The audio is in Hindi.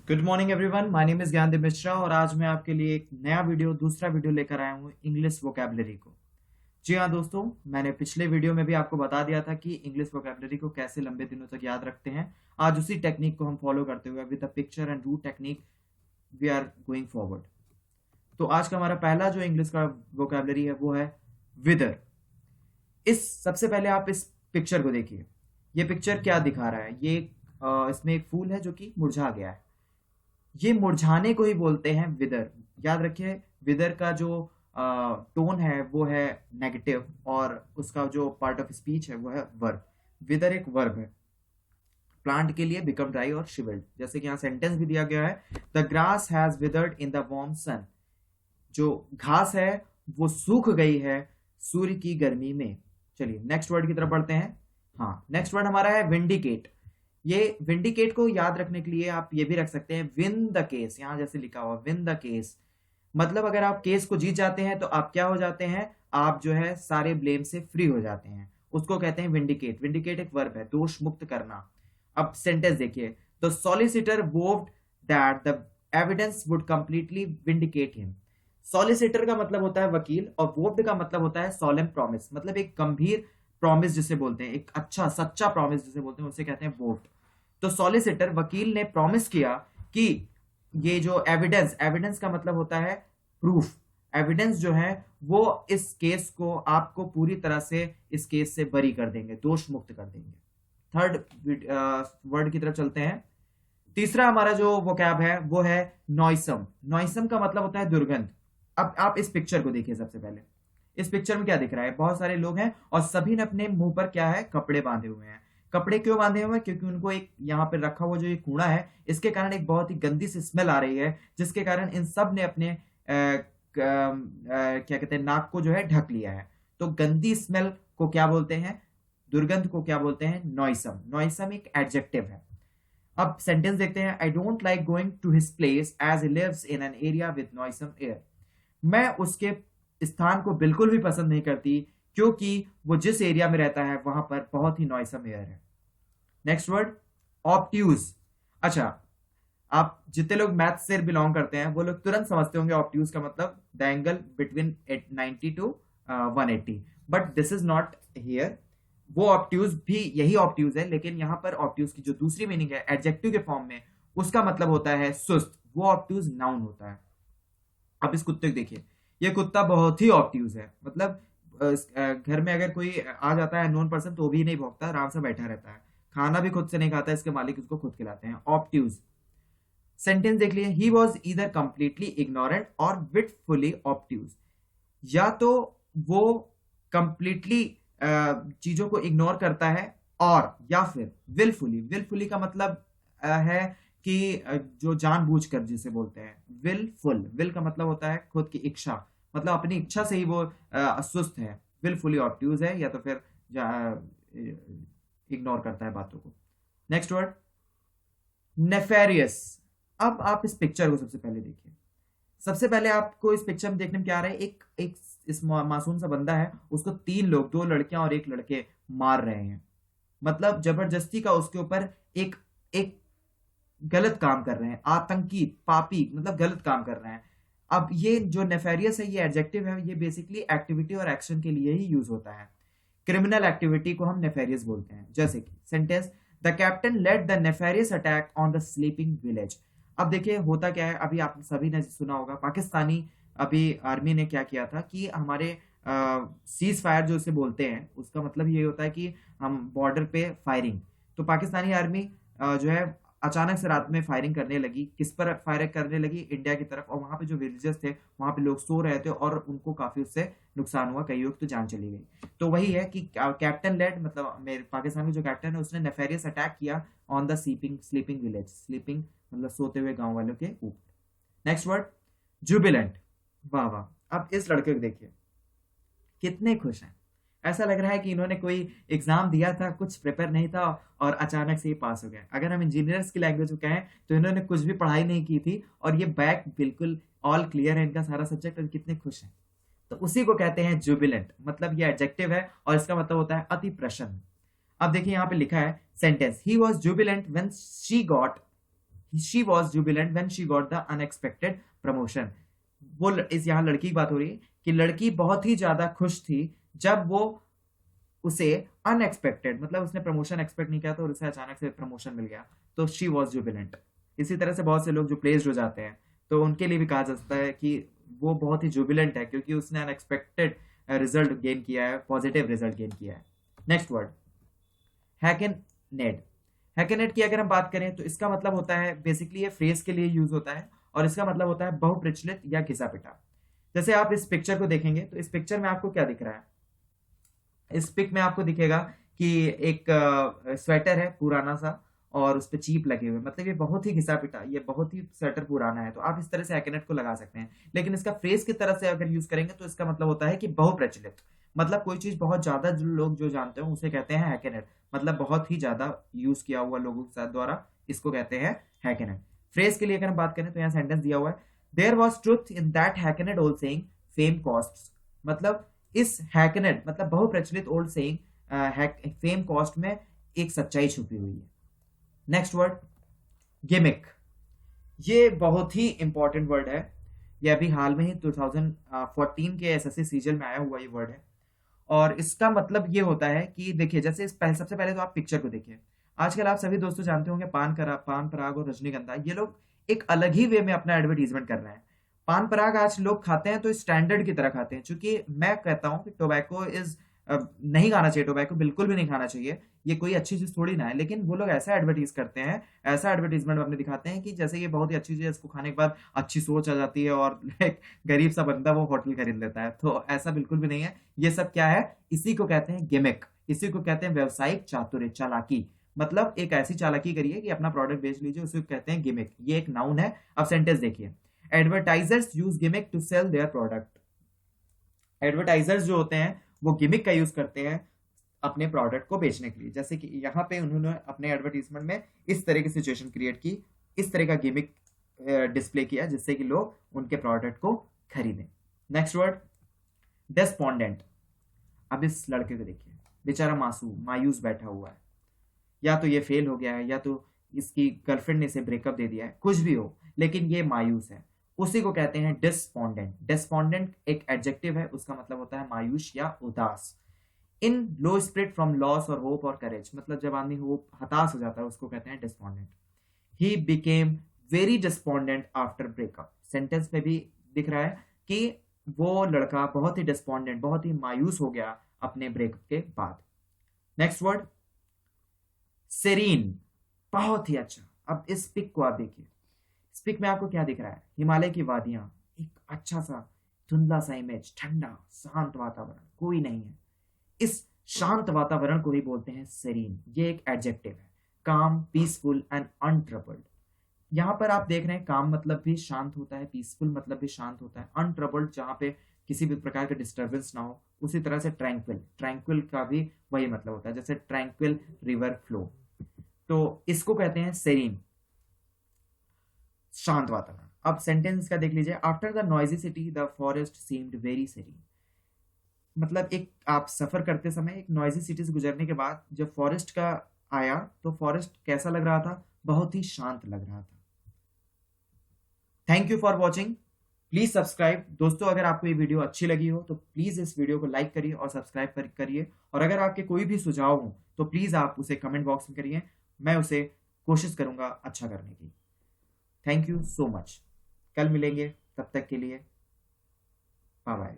Good morning everyone, my name is Gyandeep Mishra और आज मैं आपके लिए एक नया दूसरा वीडियो लेकर आया हूँ इंग्लिश वोकैबुलरी को। जी हाँ दोस्तों, मैंने पिछले वीडियो में भी आपको बता दिया था कि इंग्लिश वोकैबुलरी को कैसे लंबे दिनों तक याद रखते हैं। आज उसी टेक्निक को हम फॉलो करते हुए with the picture and root technique we are going forward. तो आज का हमारा पहला जो इंग्लिश का वोकैबुलरी है वो है विदर। इस सबसे पहले आप इस पिक्चर को देखिए। ये पिक्चर क्या दिखा रहा है? इसमें एक फूल है जो कि मुरझा गया है। ये मुरझाने को ही बोलते हैं विदर। याद रखिए, विदर का जो टोन है वो है नेगेटिव और उसका जो पार्ट ऑफ स्पीच है वो है वर्ब। विदर एक वर्ब है। प्लांट के लिए बिकम ड्राई और शिवर्ड, जैसे कि यहाँ सेंटेंस भी दिया गया है, the grass has withered in the warm sun. जो घास है वो सूख गई है सूर्य की गर्मी में। चलिए नेक्स्ट वर्ड की तरफ बढ़ते हैं। हाँ, नेक्स्ट वर्ड हमारा है विंडिकेट। ये विंडिकेट को याद रखने के लिए आप ये भी रख सकते हैं विन द केस। यहां जैसे लिखा हुआ विन द केस, मतलब अगर आप केस को जीत जाते हैं तो आप क्या हो जाते हैं? आप जो है सारे ब्लेम से फ्री हो जाते हैं। उसको कहते हैं विंडिकेट। विंडिकेट एक वर्ब है, दोष मुक्त करना। अब सेंटेंस देखिए, the solicitor vowed that the evidence would completely vindicate him. Solicitor का मतलब होता है वकील और वोव्ड का मतलब होता है सॉलेम प्रॉमिस, मतलब एक गंभीर प्रॉमिस जिसे बोलते हैं, एक अच्छा सच्चा प्रॉमिस जिसे बोलते हैं, उसे कहते हैं वोव्ड। तो सॉलिसिटर वकील ने प्रॉमिस किया कि ये जो एविडेंस, एविडेंस का मतलब होता है प्रूफ, एविडेंस जो है वो इस केस को आपको पूरी तरह से इस केस से बरी कर देंगे, दोष मुक्त कर देंगे। थर्ड वर्ड की तरफ चलते हैं। तीसरा हमारा जो वोकैब है वो है नॉइसम। नॉइसम का मतलब होता है दुर्गंध। अब आप इस पिक्चर को देखिए। सबसे पहले इस पिक्चर में क्या दिख रहा है? बहुत सारे लोग हैं और सभी ने अपने मुंह पर क्या है? कपड़े बांधे हुए हैं। कपड़े क्यों बांधे हुए हैं? क्योंकि उनको एक यहाँ पे रखा हुआ जो ये कूड़ा है इसके कारण एक बहुत ही गंदी सी स्मेल आ रही है, जिसके कारण इन सब ने अपने क्या कहते हैं, नाक को जो है ढक लिया है। तो गंदी स्मेल को क्या बोलते हैं? दुर्गंध को क्या बोलते हैं? नॉइसम। नॉइसम एक एडजेक्टिव है। अब सेंटेंस देखते हैं। I don't like going to his place as he lives in an area with noisome air. मैं उसके स्थान को बिल्कुल भी पसंद नहीं करती क्योंकि वो जिस एरिया में रहता है वहां पर बहुत ही नॉइसम एयर है। Next word obtuse. अच्छा, आप जितने लोग मैथ से बिलोंग करते हैं वो लोग तुरंत समझते होंगे ऑप्ट्यूज का मतलब the angle between 90 to 180, but this is not here. वो ऑप्ट्यूज भी यही ऑप्ट्यूज है, लेकिन यहां पर ऑप्ट्यूज की जो दूसरी मीनिंग है एडजेक्टिव के फॉर्म में, उसका मतलब होता है सुस्त। वो ऑप्ट्यूज नाउन होता है। अब इस कुत्ते को देखिए। ये कुत्ता बहुत ही ऑप्ट्यूज है, मतलब घर में अगर कोई आ जाता है नॉन पर्सन तो भी नहीं भौंकता, आराम से बैठा रहता है। खाना भी खुद से नहीं खाता, इसके मालिक उसको खुद खिलाते हैं। ऑप्ट्यूज। सेंटेंस देख लिए। He was either completely ignorant और विटफुली ऑप्ट्यूज। या तो वो कंप्लीटली चीजों को इग्नोर करता है, और या फिर विलफुली। विलफुली का मतलब है कि जो जानबूझकर जिसे बोलते हैं विलफुल। विल का मतलब होता है खुद की इच्छा, मतलब अपनी इच्छा से ही वो सुस्त है। विलफुली ऑब्ट्यूज है, या तो फिर इग्नोर करता है बातों को। Next word nefarious. अब आप इस पिक्चर को सबसे पहले देखिए। सबसे पहले आपको इस पिक्चर में देखने में क्या आ रहा है? एक एक इस मासूम सा बंदा है, उसको तीन लोग, दो लड़कियां और एक लड़के मार रहे हैं। मतलब जबरदस्ती का उसके ऊपर एक एक गलत काम कर रहे हैं। आतंकी, पापी, मतलब गलत काम कर रहे हैं। अब ये जो नेफेरियस है, ये एडजेक्टिव है, ये बेसिकली एक्टिविटी और एक्शन के लिए ही यूज होता है। क्रिमिनल एक्टिविटी को हम नेफेरियस बोलते हैं। जैसे कि sentence, the captain led the nefarious attack on the sleeping village. अब देखिए होता क्या है, अभी आप सभी ने सुना होगा, पाकिस्तानी अभी आर्मी ने क्या किया था कि हमारे सीज फायर जो उसे बोलते हैं, उसका मतलब ये होता है कि हम बॉर्डर पे फायरिंग। तो पाकिस्तानी आर्मी जो है अचानक से रात में फायरिंग करने लगी। किस पर फायरिंग करने लगी? इंडिया की तरफ। और वहां पे जो विलेजेस थे वहां पे लोग सो रहे थे और उनको काफी उससे नुकसान हुआ, कई लोग तो जान चली गई। तो वही है कि कैप्टन लेड, मतलब मेरे पाकिस्तान में जो कैप्टन है उसने नेफेरियस अटैक किया on the sleeping sleeping village. Sleeping मतलब सोते हुए गांव वालों के ऊपर। Next word Jubilant. वाह वाह। अब इस लड़के को देखिए, कितने खुश हैं। ऐसा लग रहा है कि इन्होंने कोई एग्जाम दिया था, कुछ प्रिपेयर नहीं था और अचानक से ही पास हो गए। अगर हम इंजीनियर्स की लैंग्वेज में कहें तो इन्होंने कुछ भी पढ़ाई नहीं की थी और ये बैक बिल्कुल ऑल क्लियर है इनका सारा सब्जेक्ट, और कितने खुश हैं। तो उसी को कहते हैं जुबिलेंट। मतलब ये एडजेक्टिव है और इसका मतलब होता है अति प्रसन्न। अब देखिए यहाँ पे लिखा है sentence, he was Jubilant when she got she was Jubilant when she got the unexpected promotion. वो इस यहाँ लड़की की बात हो रही है कि लड़की बहुत ही ज्यादा खुश थी जब वो उसे अनएक्सपेक्टेड, मतलब उसने प्रमोशन एक्सपेक्ट नहीं किया तो उसे अचानक से प्रमोशन मिल गया, तो शी वॉज जुबिलेंट। इसी तरह से बहुत से लोग जो प्लेस्ड हो जाते हैं तो उनके लिए भी कहा जा सकता है कि वो बहुत ही जुबिलेंट है क्योंकि उसने अनएक्सपेक्टेड रिजल्ट गेन किया है, पॉजिटिव रिजल्ट गेन किया है। Next word हैकेनेड। हैकेनेड की अगर हम बात करें तो इसका मतलब होता है, बेसिकली ये फ्रेज के लिए यूज होता है और इसका मतलब होता है बहुप्रचलित या घिसा पिटा। जैसे आप इस पिक्चर को देखेंगे तो इस पिक्चर में आपको क्या दिख रहा है, इस पिक में आपको दिखेगा कि एक स्वेटर है पुराना सा और उस पे चीप लगे हुए, मतलब ये बहुत ही घिसा पिटा, ये बहुत ही स्वेटर पुराना है, तो आप इस तरह से हैकेनेट को लगा सकते हैं। लेकिन इसका फ्रेज की तरह से अगर यूज करेंगे तो इसका मतलब होता है कि बहुप्रचलित, मतलब कोई चीज बहुत ज्यादा जो लोग जो जानते हो उसे कहते हैं हैकेनेट, मतलब बहुत ही ज्यादा यूज किया हुआ लोगों के साथ द्वारा इसको कहते हैं हैकेनेट। फ्रेज के लिए अगर हम बात करें तो यहाँ सेंटेंस दिया हुआ है, there was truth in that hackneyed old saying fame cost, मतलब इस हैकेनेट मतलब बहुप्रचलित ओल्ड सेइंग फेम कॉस्ट में एक सच्चाई छुपी हुई है। Next word gimmick. ये बहुत ही इंपॉर्टेंट वर्ड है, ये अभी हाल में ही 2014 के एसएससी सीजन में आया हुआ ये वर्ड है और इसका मतलब ये होता है कि देखिए जैसे सबसे पहले तो आप पिक्चर को देखिए। आजकल आप सभी दोस्तों जानते होंगे पान पराग और रजनीगंधा, ये लोग एक अलग ही वे में अपना एडवर्टीजमेंट कर रहे हैं। पान पराग आज लोग खाते हैं तो स्टैंडर्ड की तरह खाते हैं, क्योंकि मैं कहता हूं कि टोबैको इज नहीं खाना चाहिए, टोबैको बिल्कुल भी नहीं खाना चाहिए, ये कोई अच्छी चीज थोड़ी ना है, लेकिन वो लोग ऐसा एडवर्टीज करते हैं, ऐसा एडवर्टीजमेंट अपने दिखाते हैं कि जैसे ये बहुत ही अच्छी चीज है, इसको खाने के बाद अच्छी सोच आ जाती है और एक गरीब सा बंदा वो होटल खरीद लेता है, तो ऐसा बिल्कुल भी नहीं है। ये सब क्या है, इसी को कहते हैं गिमिक, इसी को कहते हैं व्यवसायिक चातुर्य, चालाकी, मतलब एक ऐसी चालाकी करिए कि अपना प्रोडक्ट बेच लीजिए, उसको कहते हैं गिमिक। ये एक नाउन है। अब सेंटेंस देखिए, advertisers use gimmick to sell their product. Advertisers जो होते हैं वो गिमिक का यूज करते हैं अपने प्रोडक्ट को बेचने के लिए, जैसे कि यहाँ पे उन्होंने अपने एडवर्टीजमेंट में इस तरह की सिचुएशन क्रिएट की, इस तरह का गिमिक डिस्प्ले किया जिससे कि लोग उनके प्रोडक्ट को खरीदें। Next word despondent. अब इस लड़के को देखिए, बेचारा मासूम मायूस बैठा हुआ है, या तो ये फेल हो गया है या तो इसकी गर्लफ्रेंड ने इसे ब्रेकअप दे दिया है, कुछ भी हो, लेकिन ये मायूस है, उसी को कहते हैं डिस्पोंडेंट। डिस्पोंडेंट एक एडजेक्टिव है, उसका मतलब होता है मायूस या उदास। इन लो स्पिरिट फ्रॉम लॉस और होप और करेज, मतलब जब आदमी होप हताश हो जाता है उसको कहते हैं despondent. He became very despondent after breakup. Sentence में भी दिख रहा है कि वो लड़का बहुत ही डिस्पोंडेंट, बहुत ही मायूस हो गया अपने ब्रेकअप के बाद। नेक्स्ट वर्ड सेरीन, बहुत ही अच्छा। अब इस पिक को आप देखिए, इस पिक में आपको क्या दिख रहा है, हिमालय की वादियां, एक अच्छा सा धुंधला सा इमेज, ठंडा शांत वातावरण, कोई नहीं है, इस शांत वातावरण को ही बोलते हैं सेरीन। ये एक एडजेक्टिव है, काम, पीसफुल एंड अनट्रबल्ड। यहां पर आप देख रहे हैं काम मतलब भी शांत होता है, पीसफुल मतलब भी शांत होता है, अनट्रबल्ड जहां पे किसी भी प्रकार का डिस्टर्बेंस ना हो, उसी तरह से ट्रैंक्विल, ट्रैंक्विल का भी वही मतलब होता है, जैसे ट्रैंक्विल रिवर फ्लो, तो इसको कहते हैं सेरीन, शांत वातावरण। अब सेंटेंस का देख लीजिए, after the noisy city the forest seemed very serine, मतलब एक आप सफर करते समय एक नॉइजी सिटी से गुजरने के बाद जब फॉरेस्ट का आया तो फॉरेस्ट कैसा लग रहा था, बहुत ही शांत लग रहा था। Thank you for watching, please subscribe. दोस्तों अगर आपको ये वीडियो अच्छी लगी हो तो प्लीज इस वीडियो को लाइक करिए और सब्सक्राइब करिए, और अगर आपके कोई भी सुझाव हो तो प्लीज आप उसे कमेंट बॉक्स में करिए, मैं उसे कोशिश करूंगा अच्छा करने की। थैंक यू सो मच, कल मिलेंगे, तब तक के लिए बाय बाय।